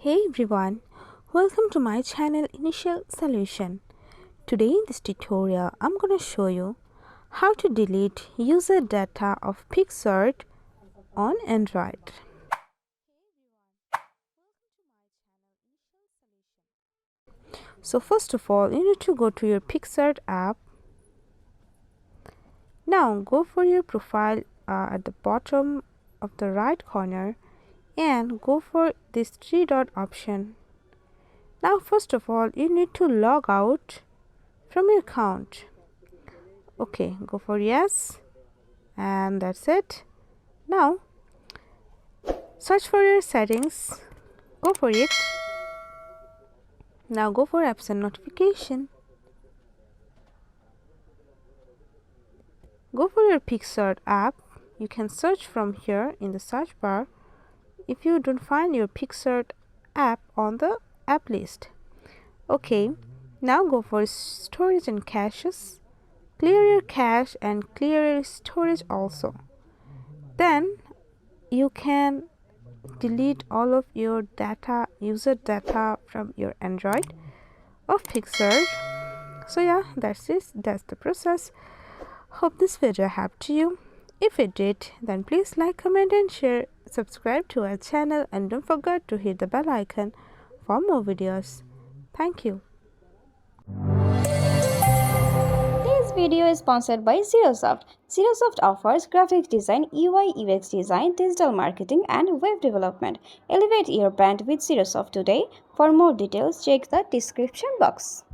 Hey everyone, welcome to my channel Initial Solution. Today in this tutorial I'm gonna show you how to delete user data of PicsArt on Android. So first of all, you need to go to your PicsArt app. Now go for your profile at the bottom of the right corner and go for this three dot option. Now first of all, you need to log out from your account. Okay, go for yes, and that's it. Now search for your settings, go for it. Now go for apps and notification, go for your PicsArt app. You can search from here in the search bar if you don't find your PicsArt app on the app list. Okay, now go for storage and caches. Clear your cache and clear your storage also. Then you can delete all of your data, user data from your Android of Pixer. So yeah, that's it. That's the process. Hope this video helped you. If it did, then please like, comment and share. Subscribe to our channel and don't forget to hit the bell icon for more videos. Thank you. This video is sponsored by Xirosoft. Xirosoft offers graphic design, UI UX design, digital marketing, and web development. Elevate your brand with Xirosoft today. For more details, check the description box.